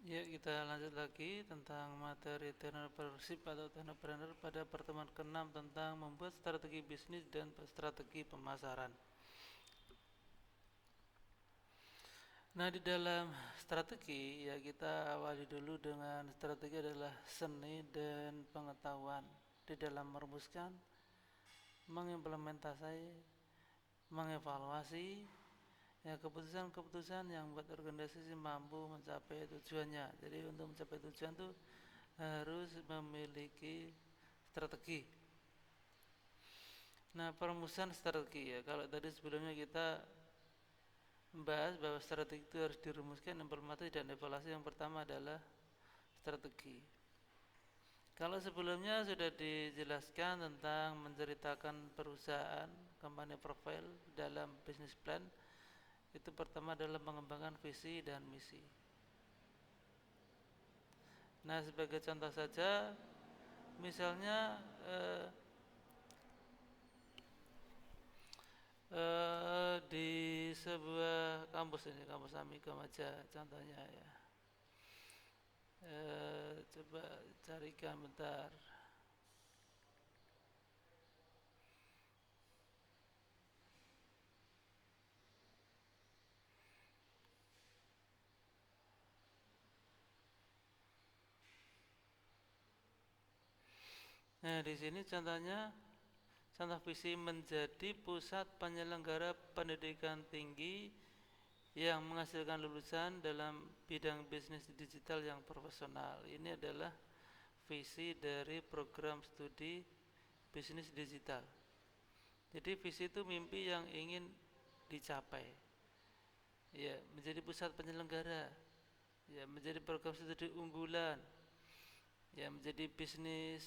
Ya, kita lanjut lagi tentang materi entrepreneurship atau entrepreneur pada pertemuan ke-6 tentang membuat strategi bisnis dan strategi pemasaran. Nah, di dalam strategi ya kita awali dulu dengan strategi adalah seni dan pengetahuan di dalam merumuskan, mengimplementasi, mengevaluasi ya keputusan-keputusan yang membuat organisasi mampu mencapai tujuannya. Jadi untuk mencapai tujuan itu harus memiliki strategi. Nah, perumusan strategi ya. Kalau tadi sebelumnya kita membahas bahwa strategi itu harus dirumuskan, implementasi dan evaluasi. Yang pertama adalah strategi. Kalau sebelumnya sudah dijelaskan tentang menceritakan perusahaan, company profile dalam business plan, itu pertama adalah mengembangkan visi dan misi. Nah, sebagai contoh saja, misalnya di sebuah kampus ini, kampus Amikom aja contohnya ya. Coba carikan bentar. Nah, di sini contohnya, contoh visi menjadi pusat penyelenggara pendidikan tinggi yang menghasilkan lulusan dalam bidang bisnis digital yang profesional. Ini adalah visi dari program studi bisnis digital. Jadi visi itu mimpi yang ingin dicapai. Ya, menjadi pusat penyelenggara. Ya, menjadi program studi unggulan. Ya, menjadi bisnis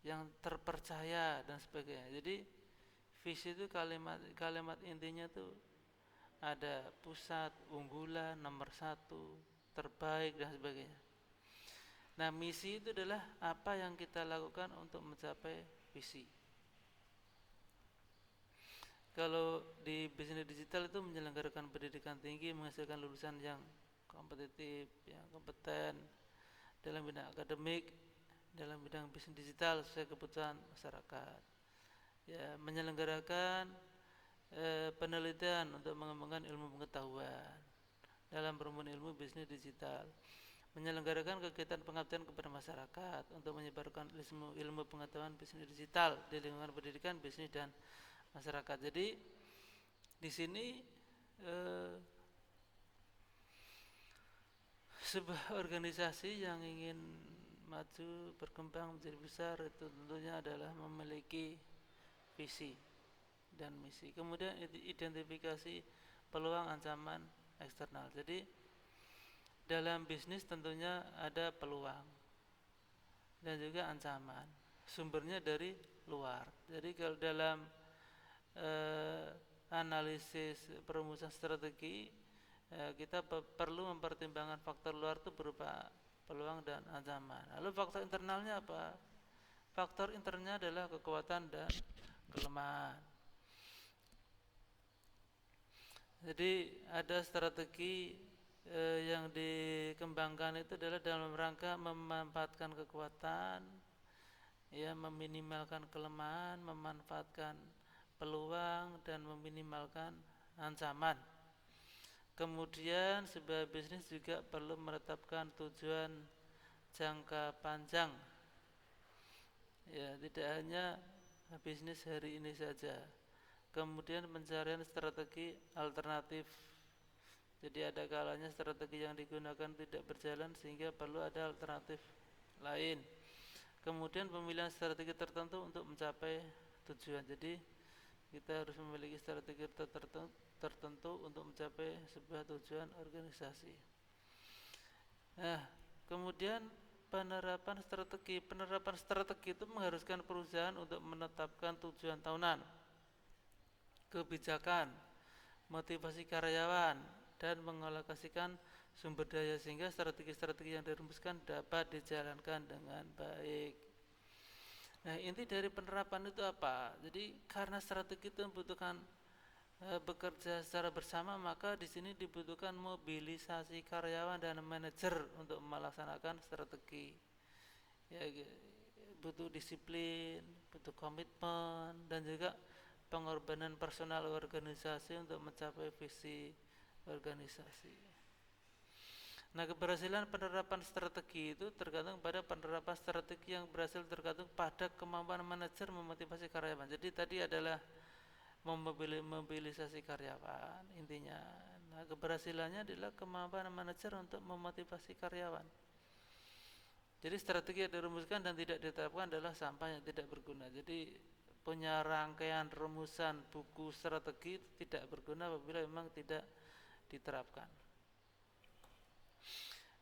yang terpercaya dan sebagainya. Jadi visi itu kalimat intinya tuh ada pusat, unggulan, nomor satu, terbaik dan sebagainya. Nah, misi itu adalah apa yang kita lakukan untuk mencapai visi. Kalau di bisnis digital itu menyelenggarakan pendidikan tinggi, menghasilkan lulusan yang kompetitif, yang kompeten dalam bidang akademik, dalam bidang bisnis digital sesuai kebutuhan masyarakat. Ya, menyelenggarakan penelitian untuk mengembangkan ilmu pengetahuan dalam berhubungan ilmu bisnis digital, menyelenggarakan kegiatan pengabdian kepada masyarakat untuk menyebarkan ilmu pengetahuan bisnis digital di lingkungan pendidikan, bisnis dan masyarakat. Jadi di sini sebuah organisasi yang ingin maju berkembang menjadi besar itu tentunya adalah memiliki visi dan misi. Kemudian identifikasi peluang ancaman eksternal. Jadi dalam bisnis tentunya ada peluang dan juga ancaman. Sumbernya dari luar. Jadi kalau dalam analisis perumusan strategi, kita perlu mempertimbangkan faktor luar itu berupa peluang dan ancaman. Lalu faktor internalnya apa? Faktor internalnya adalah kekuatan dan kelemahan. Jadi ada strategi yang dikembangkan itu adalah dalam rangka memanfaatkan kekuatan, ya, meminimalkan kelemahan, memanfaatkan peluang dan meminimalkan ancaman. Kemudian sebuah bisnis juga perlu menetapkan tujuan jangka panjang. Ya, tidak hanya bisnis hari ini saja. Kemudian pencarian strategi alternatif. Jadi ada kalanya strategi yang digunakan tidak berjalan sehingga perlu ada alternatif lain. Kemudian pemilihan strategi tertentu untuk mencapai tujuan. Jadi kita harus memiliki strategi tertentu untuk mencapai sebuah tujuan organisasi. Nah, kemudian penerapan strategi itu mengharuskan perusahaan untuk menetapkan tujuan tahunan, kebijakan, motivasi karyawan, dan mengalokasikan sumber daya sehingga strategi-strategi yang dirumuskan dapat dijalankan dengan baik. Nah, inti dari penerapan itu apa? Jadi karena strategi itu membutuhkan bekerja secara bersama, maka di sini dibutuhkan mobilisasi karyawan dan manajer untuk melaksanakan strategi. Ya, butuh disiplin, butuh komitmen, dan juga pengorbanan personal organisasi untuk mencapai visi organisasi. Nah, keberhasilan penerapan strategi itu tergantung pada penerapan strategi yang berhasil tergantung pada kemampuan manajer memotivasi karyawan. Jadi tadi adalah memobilisasi karyawan intinya. Nah, keberhasilannya adalah kemampuan manajer untuk memotivasi karyawan. Jadi strategi yang dirumuskan dan tidak diterapkan adalah sampah yang tidak berguna. Jadi punya rangkaian rumusan buku strategi tidak berguna apabila memang tidak diterapkan.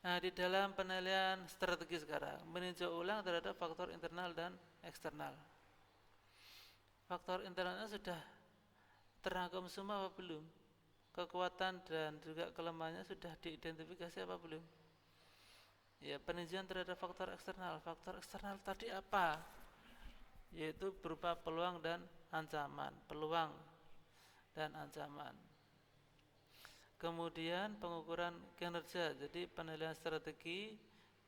Nah, di dalam penilaian strategi sekarang meninjau ulang terhadap faktor internal dan eksternal. Faktor internalnya sudah terangkum semua apa belum? Kekuatan dan juga kelemahannya sudah diidentifikasi apa belum? Ya, peninjauan terhadap faktor eksternal. Faktor eksternal tadi apa? Yaitu berupa peluang dan ancaman. Peluang dan ancaman. Kemudian pengukuran kinerja. Jadi penilaian strategi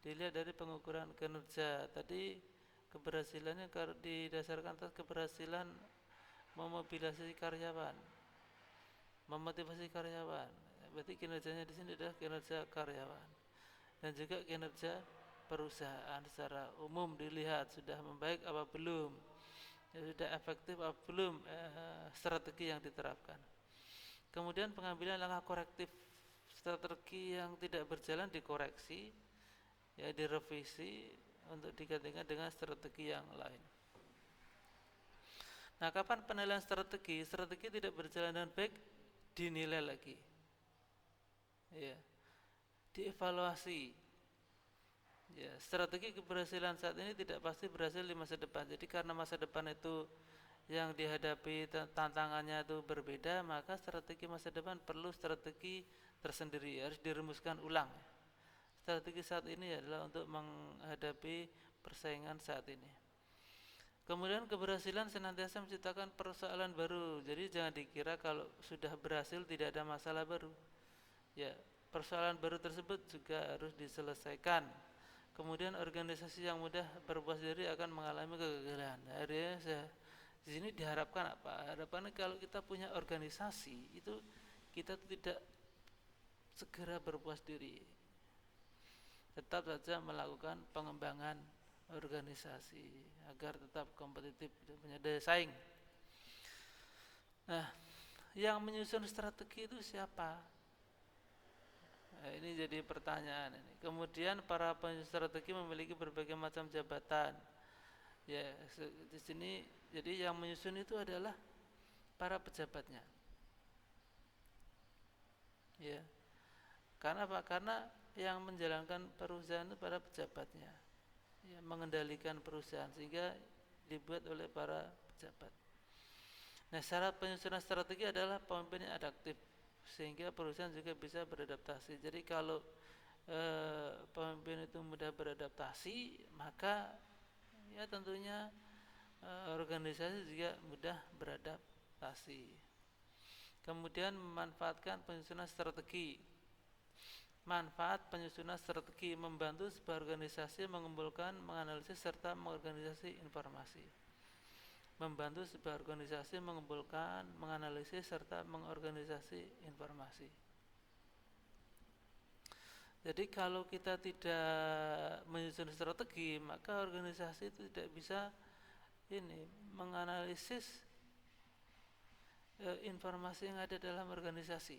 dilihat dari pengukuran kinerja. Tadi keberhasilannya didasarkan atas keberhasilan memobilisasi karyawan, memotivasi karyawan. Berarti kinerjanya di sini adalah kinerja karyawan. Dan juga kinerja perusahaan secara umum dilihat sudah membaik apa belum, ya, sudah efektif apa belum strategi yang diterapkan. Kemudian pengambilan langkah korektif, strategi yang tidak berjalan dikoreksi, ya, direvisi untuk digantikan dengan strategi yang lain. Nah, kapan penilaian strategi? Strategi tidak berjalan dengan baik dinilai lagi, ya, dievaluasi. Ya, strategi keberhasilan saat ini tidak pasti berhasil di masa depan. Jadi karena masa depan itu yang dihadapi tantangannya itu berbeda, maka strategi masa depan perlu strategi tersendiri, harus dirumuskan ulang. Strategi saat ini adalah untuk menghadapi persaingan saat ini. Kemudian keberhasilan senantiasa menciptakan persoalan baru. Jadi jangan dikira kalau sudah berhasil tidak ada masalah baru. Ya, persoalan baru tersebut juga harus diselesaikan. Kemudian organisasi yang mudah berpuas diri akan mengalami kegagalan. Akhirnya di sini diharapkan apa? Harapannya kalau kita punya organisasi itu kita tidak segera berpuas diri, tetap saja melakukan pengembangan organisasi agar tetap kompetitif, punya daya saing. Nah, yang menyusun strategi itu siapa? Nah, ini jadi pertanyaan ini. Kemudian para penyusun strategi memiliki berbagai macam jabatan. Ya, di sini jadi yang menyusun itu adalah para pejabatnya. Ya. Karena apa? Karena yang menjalankan perusahaan itu para pejabatnya. Ya, mengendalikan perusahaan sehingga dibuat oleh para pejabat. Nah, syarat penyusunan strategi adalah pemimpin yang adaptif sehingga perusahaan juga bisa beradaptasi. Jadi kalau pemimpin itu mudah beradaptasi, maka ya tentunya organisasi juga mudah beradaptasi. Kemudian memanfaatkan penyusunan strategi. Manfaat penyusunan strategi membantu sebuah organisasi mengumpulkan, menganalisis serta mengorganisasi informasi. Membantu sebuah organisasi mengumpulkan, menganalisis serta mengorganisasi informasi. Jadi kalau kita tidak menyusun strategi, maka organisasi itu tidak bisa menganalisis informasi yang ada dalam organisasi.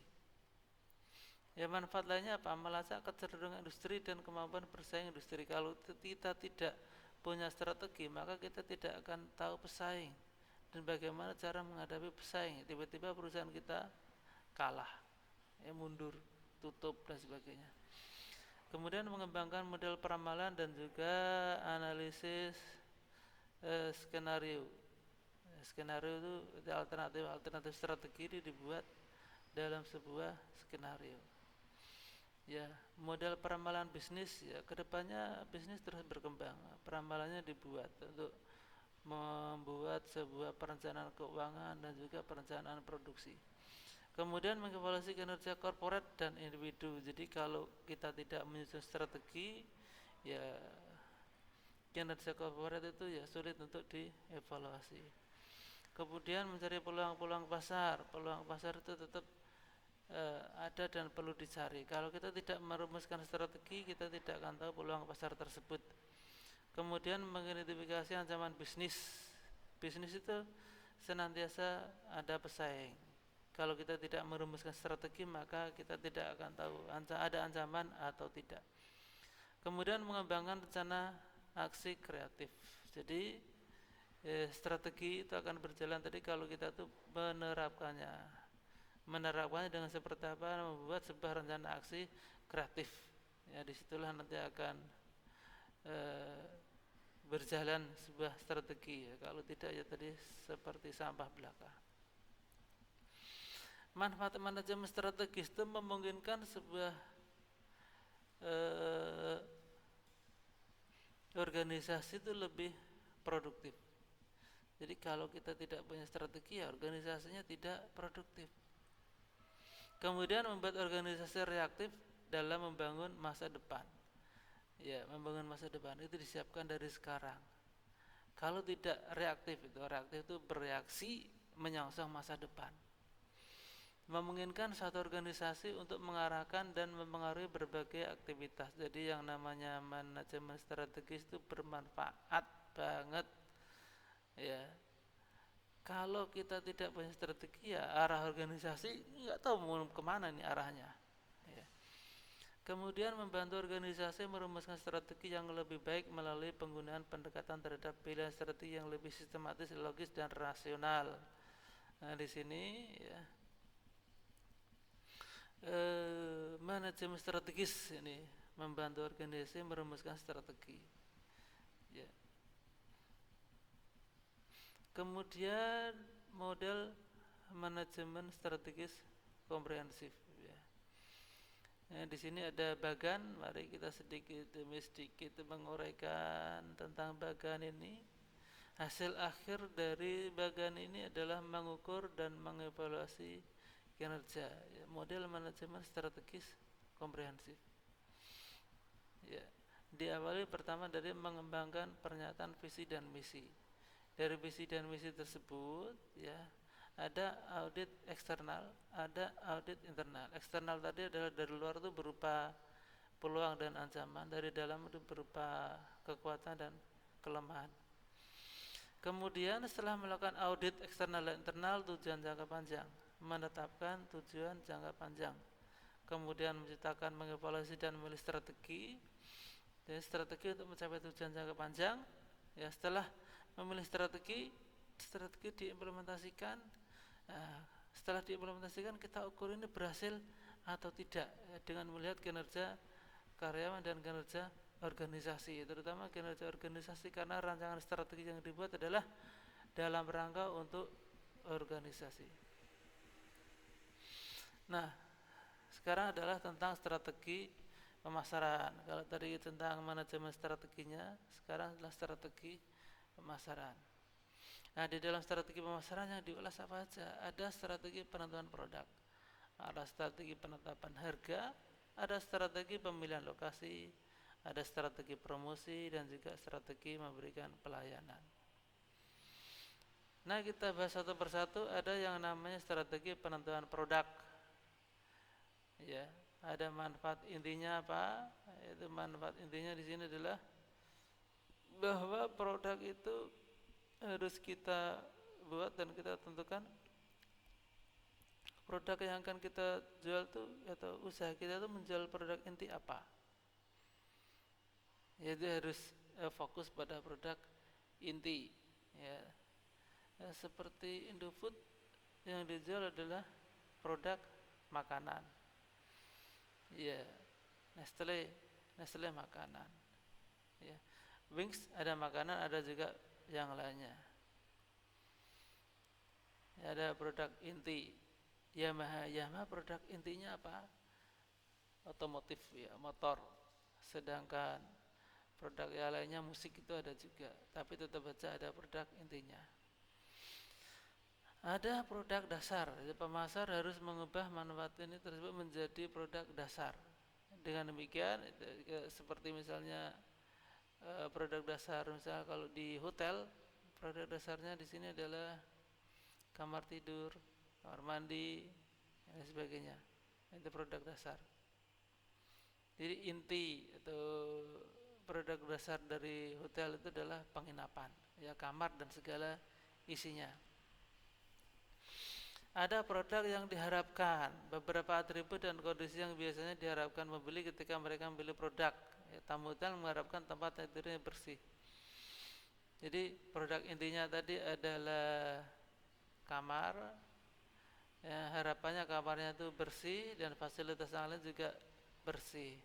Ya, manfaat lainnya apa? Melacak kecenderungan industri dan kemampuan bersaing industri. Kalau kita tidak punya strategi, maka kita tidak akan tahu pesaing dan bagaimana cara menghadapi pesaing. Tiba-tiba perusahaan kita kalah, ya, mundur, tutup dan sebagainya. Kemudian mengembangkan model peramalan dan juga analisis skenario. Skenario itu alternatif strategi ini dibuat dalam sebuah skenario. Ya, model peramalan bisnis, ya, kedepannya bisnis terus berkembang. Peramalannya dibuat untuk membuat sebuah perencanaan keuangan dan juga perencanaan produksi. Kemudian mengevaluasi kinerja korporat dan individu. Jadi kalau kita tidak menyusun strategi, ya kinerja korporat itu ya sulit untuk dievaluasi. Kemudian mencari peluang-peluang pasar. Peluang pasar itu tetap ada dan perlu dicari. Kalau kita tidak merumuskan strategi, kita tidak akan tahu peluang pasar tersebut. Kemudian mengidentifikasi ancaman bisnis. Bisnis itu senantiasa ada pesaing. Kalau kita tidak merumuskan strategi, maka kita tidak akan tahu ada ancaman atau tidak. Kemudian mengembangkan rencana aksi kreatif. Jadi strategi itu akan berjalan tadi kalau kita tuh menerapkannya dengan seperti apa, membuat sebuah rencana aksi kreatif. Ya, disitulah nanti akan berjalan sebuah strategi. Ya, kalau tidak ya tadi seperti sampah belaka. Manfaat manajemen strategis itu memungkinkan sebuah organisasi itu lebih produktif. Jadi kalau kita tidak punya strategi, ya organisasinya tidak produktif. Kemudian membuat organisasi reaktif dalam membangun masa depan. Ya, membangun masa depan itu disiapkan dari sekarang. Kalau tidak reaktif itu bereaksi menyongsong masa depan. Memungkinkan satu organisasi untuk mengarahkan dan mempengaruhi berbagai aktivitas. Jadi yang namanya manajemen strategis itu bermanfaat banget. Ya. Kalau kita tidak punya strategi, ya arah organisasi nggak tahu mau kemana nih arahnya. Ya. Kemudian membantu organisasi merumuskan strategi yang lebih baik melalui penggunaan pendekatan terhadap pilihan strategi yang lebih sistematis, logis dan rasional. Nah di sini ya, manajemen strategis ini membantu organisasi merumuskan strategi. Ya. Kemudian model manajemen strategis komprehensif. Ya. Nah, di sini ada bagan. Mari kita sedikit demi sedikit menguraikan tentang bagan ini. Hasil akhir dari bagan ini adalah mengukur dan mengevaluasi kinerja. Ya, model manajemen strategis komprehensif. Ya. Diawali pertama dari mengembangkan pernyataan visi dan misi. Dari visi dan misi tersebut ya ada audit eksternal, ada audit internal. Eksternal tadi adalah dari luar itu berupa peluang dan ancaman, dari dalam itu berupa kekuatan dan kelemahan. Kemudian setelah melakukan audit eksternal dan internal, tujuan jangka panjang, menetapkan tujuan jangka panjang. Kemudian menciptakan, mengevaluasi dan memilih strategi. Jadi strategi untuk mencapai tujuan jangka panjang. Ya, setelah memilih strategi diimplementasikan. Setelah diimplementasikan kita ukur ini berhasil atau tidak dengan melihat kinerja karyawan dan kinerja organisasi, terutama kinerja organisasi karena rancangan strategi yang dibuat adalah dalam rangka untuk organisasi. Nah, sekarang adalah tentang strategi pemasaran. Kalau tadi tentang manajemen strateginya, sekarang adalah strategi pemasaran. Nah, di dalam strategi pemasaran yang diulas apa saja? Ada strategi penentuan produk, ada strategi penetapan harga, ada strategi pemilihan lokasi, ada strategi promosi dan juga strategi memberikan pelayanan. Nah, kita bahas satu persatu. Ada yang namanya strategi penentuan produk. Ya, ada manfaat intinya apa? Itu manfaat intinya di sini adalah bahwa produk itu harus kita buat dan kita tentukan produk yang akan kita jual tuh atau usaha kita tuh menjual produk inti apa. Yaitu harus fokus pada produk inti. Ya. Seperti Indofood yang dijual adalah produk makanan. Ya, Nestle makanan. Ya. Wings ada makanan, ada juga yang lainnya. Ya, ada produk inti. Yamaha produk intinya apa? Otomotif ya, motor. Sedangkan Produk yang lainnya musik itu ada juga, tapi tetap saja ada produk intinya. Ada produk dasar, jadi pemasar harus mengubah manfaat ini tersebut menjadi produk dasar. Dengan demikian, seperti misalnya produk dasar, misalnya kalau di hotel, produk dasarnya di sini adalah kamar tidur, kamar mandi, dan sebagainya. Itu produk dasar. Jadi inti atau produk dasar dari hotel itu adalah penginapan, ya kamar dan segala isinya. Ada produk yang diharapkan, beberapa atribut dan kondisi yang biasanya diharapkan membeli ketika mereka membeli produk. Ya, tamu hotel mengharapkan tempat tidurnya bersih. Jadi produk intinya tadi adalah kamar. Ya, harapannya kamarnya itu bersih dan fasilitas yang lain juga bersih.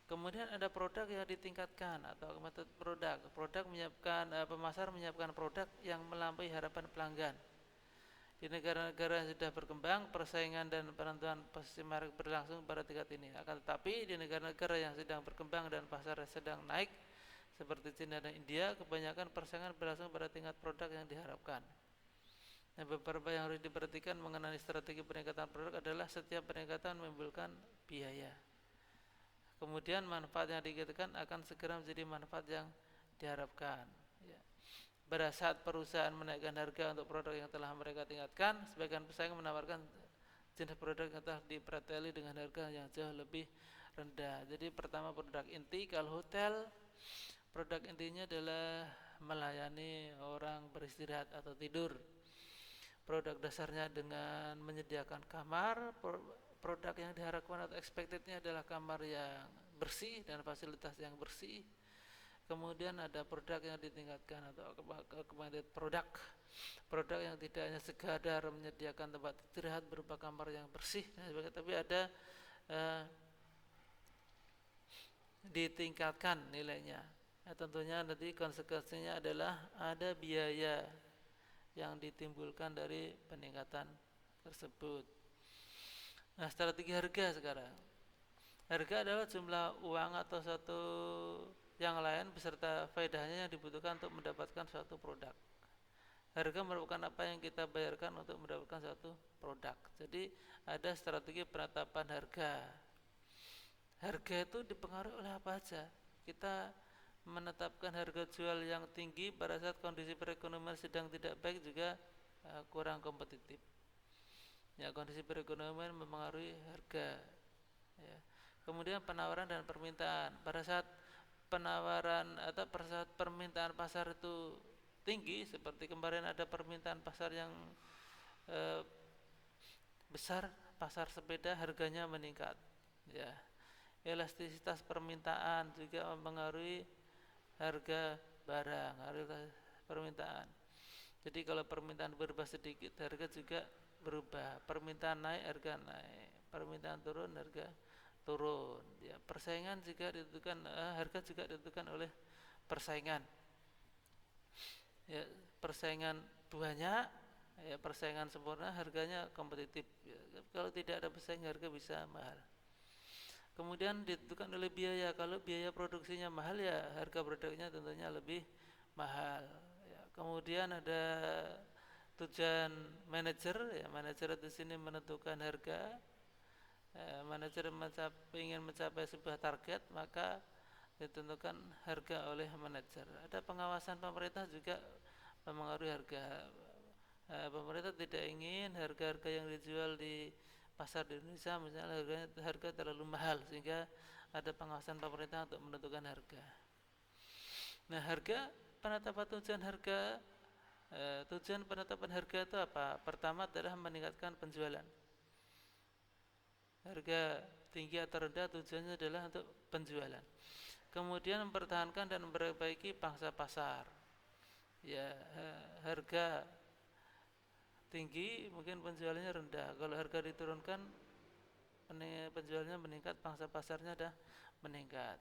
Kemudian ada produk yang ditingkatkan atau metode produk. Pemasar menyiapkan produk yang melampaui harapan pelanggan. Di negara-negara yang sudah berkembang, persaingan dan penentuan posisi merek berlangsung pada tingkat ini. Akan tetapi di negara-negara yang sedang berkembang dan pasar sedang naik, seperti China dan India, kebanyakan persaingan berlangsung pada tingkat produk yang diharapkan. Nah, beberapa yang harus diperhatikan mengenai strategi peningkatan produk adalah setiap peningkatan menimbulkan biaya. Kemudian manfaat yang diinginkan akan segera menjadi manfaat yang diharapkan. Pada saat perusahaan menaikkan harga untuk produk yang telah mereka tingkatkan, sebagian pesaing menawarkan jenis produk yang telah dipreteli dengan harga yang jauh lebih rendah. Jadi pertama produk inti, kalau hotel produk intinya adalah melayani orang beristirahat atau tidur. Produk dasarnya dengan menyediakan kamar, produk yang diharapkan atau expectednya adalah kamar yang bersih dan fasilitas yang bersih. Kemudian ada produk yang ditingkatkan atau kemudian produk yang tidak hanya sekadar menyediakan tempat istirahat berupa kamar yang bersih, tapi ada ditingkatkan nilainya. Tentunya nanti konsekuensinya adalah ada biaya yang ditimbulkan dari peningkatan tersebut. Nah, strategi harga sekarang. Harga adalah jumlah uang atau satu yang lain beserta faedahnya yang dibutuhkan untuk mendapatkan suatu produk. Harga merupakan apa yang kita bayarkan untuk mendapatkan suatu produk. Jadi ada strategi penetapan harga. Harga itu dipengaruhi oleh apa saja. Kita menetapkan harga jual yang tinggi pada saat kondisi perekonomian sedang tidak baik juga kurang kompetitif. Ya, kondisi perekonomian mempengaruhi harga. Ya. Kemudian penawaran dan permintaan. Pada saat penawaran atau saat permintaan pasar itu tinggi, seperti kemarin ada permintaan pasar yang besar, pasar sepeda harganya meningkat. Ya. Elastisitas permintaan juga mempengaruhi harga barang, harga permintaan. Jadi kalau permintaan berubah sedikit, harga juga berubah. Permintaan naik, harga naik. Permintaan turun, harga turun. Ya, persaingan juga ditentukan, harga juga ditentukan oleh persaingan. Ya, persaingan banyak, ya, persaingan sempurna, harganya kompetitif. Ya, kalau tidak ada persaingan, harga bisa mahal. Kemudian ditentukan oleh biaya. Kalau biaya produksinya mahal, ya harga produknya tentunya lebih mahal. Ya, kemudian ada tujuan manajer. Ya, manajer di sini menentukan harga. Manajer ingin mencapai sebuah target, maka ditentukan harga oleh manajer. Ada pengawasan pemerintah juga mempengaruhi harga. Pemerintah tidak ingin harga-harga yang dijual di pasar di Indonesia misalnya harga terlalu mahal, sehingga ada pengawasan pemerintah untuk menentukan harga. Nah, harga penetapan tujuan harga, tujuan penetapan harga itu apa? Pertama adalah meningkatkan penjualan. Harga tinggi atau rendah tujuannya adalah untuk penjualan. Kemudian mempertahankan dan memperbaiki pangsa pasar. Ya, harga tinggi mungkin penjualannya rendah. Kalau harga diturunkan, penjualannya meningkat, pangsa pasarnya dah meningkat.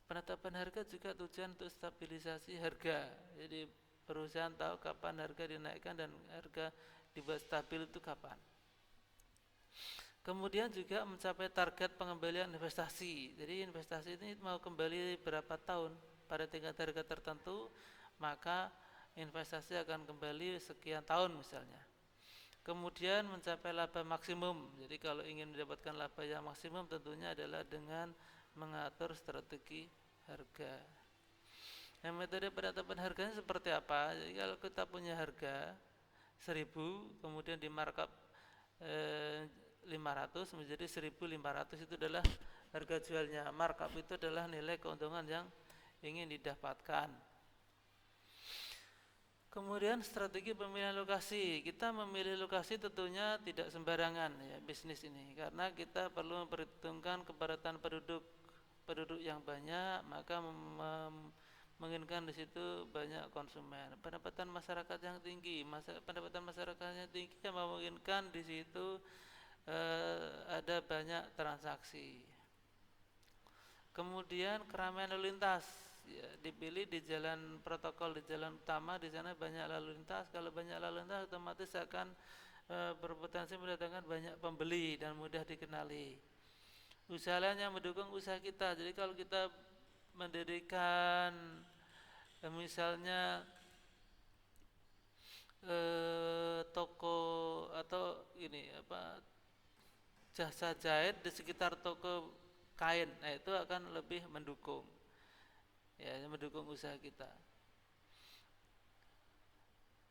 Penetapan harga juga tujuan untuk stabilisasi harga. Jadi perusahaan tahu kapan harga dinaikkan dan harga dibuat stabil itu kapan. Kemudian juga mencapai target pengembalian investasi. Jadi investasi ini mau kembali berapa tahun pada tingkat harga tertentu, maka investasi akan kembali sekian tahun misalnya. Kemudian mencapai laba maksimum. Jadi kalau ingin mendapatkan laba yang maksimum tentunya adalah dengan mengatur strategi harga. Nah, metode penetapan harganya seperti apa? Jadi kalau kita punya harga 1000, kemudian di markup 500 menjadi 1500, itu adalah harga jualnya. Markup itu adalah nilai keuntungan yang ingin didapatkan. Kemudian strategi pemilihan lokasi. Kita memilih lokasi tentunya tidak sembarangan ya bisnis ini, karena kita perlu memperhitungkan kepadatan penduduk yang banyak, maka menginginkan di situ banyak konsumen. Pendapatan masyarakat yang tinggi, pendapatan masyarakat yang tinggi yang memungkinkan di situ ada banyak transaksi. Kemudian keramaian lalu lintas, ya, dipilih di jalan protokol, di jalan utama, di sana banyak lalu lintas. Kalau banyak lalu lintas otomatis akan berpotensi mendatangkan banyak pembeli dan mudah dikenali. Usaha lain yang mendukung usaha kita. Jadi kalau kita mendirikan misalnya toko atau ini jasa jahit di sekitar toko kain, nah itu akan lebih mendukung usaha kita.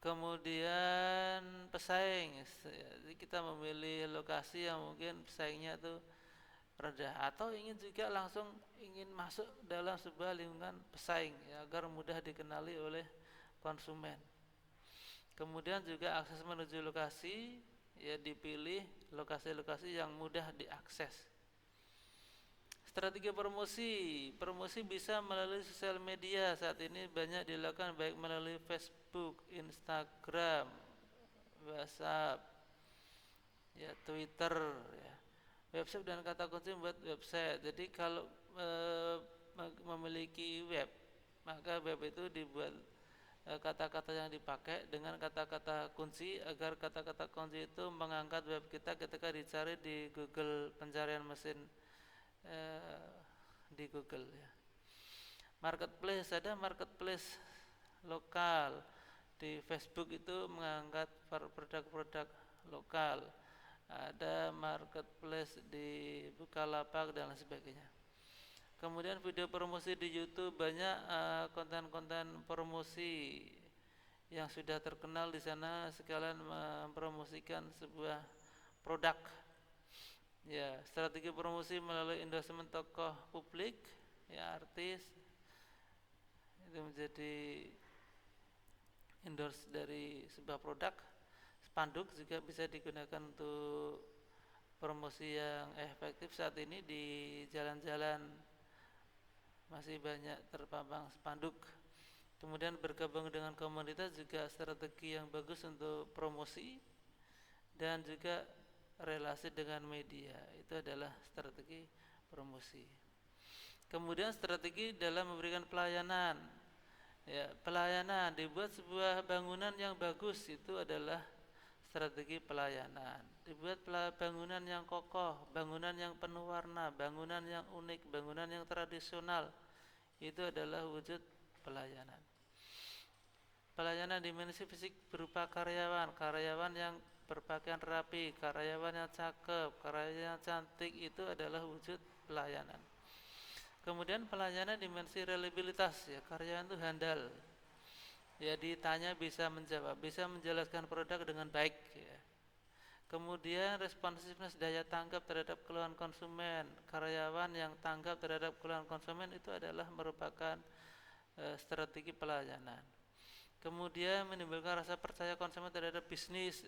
Kemudian pesaing, jadi kita memilih lokasi yang mungkin pesaingnya itu rendah, atau ingin juga langsung ingin masuk dalam sebuah lingkungan pesaing ya, agar mudah dikenali oleh konsumen. Kemudian juga akses menuju lokasi, ya dipilih lokasi-lokasi yang mudah diakses. Strategi promosi bisa melalui sosial media. Saat ini banyak dilakukan baik melalui Facebook, Instagram, WhatsApp, ya Twitter, ya. Website dan kata kunci buat website. Jadi kalau memiliki web, maka web itu dibuat kata-kata yang dipakai dengan kata-kata kunci, agar kata-kata kunci itu mengangkat web kita ketika dicari di Google, pencarian mesin di Google ya. Marketplace, ada marketplace lokal di Facebook itu mengangkat produk-produk lokal. Ada marketplace di Bukalapak dan lain sebagainya. Kemudian video promosi di YouTube, banyak konten-konten promosi yang sudah terkenal di sana, sekalian mempromosikan sebuah produk. Ya, strategi promosi melalui endorsement tokoh publik, ya artis, itu menjadi endorse dari sebuah produk. Spanduk juga bisa digunakan untuk promosi yang efektif. Saat ini di jalan-jalan masih banyak terpampang spanduk. Kemudian bergabung dengan komunitas juga strategi yang bagus untuk promosi, dan juga relasi dengan media, itu adalah strategi promosi. Kemudian strategi dalam memberikan pelayanan. Ya, pelayanan, dibuat sebuah bangunan yang bagus, itu adalah strategi pelayanan. Dibuat bangunan yang kokoh, bangunan yang penuh warna, bangunan yang unik, bangunan yang tradisional, itu adalah wujud pelayanan. Pelayanan dimensi fisik berupa karyawan yang berpakaian rapi, karyawan yang cakep, karyawan yang cantik, itu adalah wujud pelayanan. Kemudian pelayanan dimensi reliabilitas, ya karyawan itu handal, ya ditanya bisa menjawab, bisa menjelaskan produk dengan baik ya. Kemudian responsiveness, daya tanggap terhadap keluhan konsumen. Karyawan yang tanggap terhadap keluhan konsumen itu adalah merupakan strategi pelayanan. Kemudian menimbulkan rasa percaya konsumen terhadap bisnis,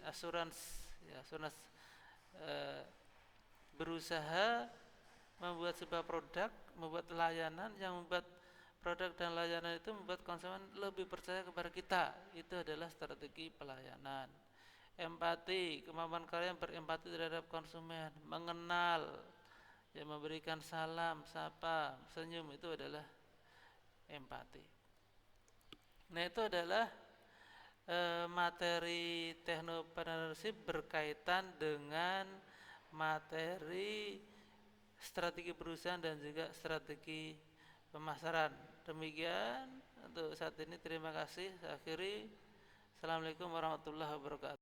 berusaha membuat sebuah produk, membuat layanan yang membuat produk dan layanan itu membuat konsumen lebih percaya kepada kita. Itu adalah strategi pelayanan. Empati, kemampuan kalian berempati terhadap konsumen, mengenal, ya memberikan salam, sapa, senyum, itu adalah empati. Nah, itu adalah materi teknopreneurship berkaitan dengan materi, strategi perusahaan dan juga strategi pemasaran. Demikian untuk saat ini, terima kasih. Saya akhiri. Assalamualaikum warahmatullahi wabarakatuh.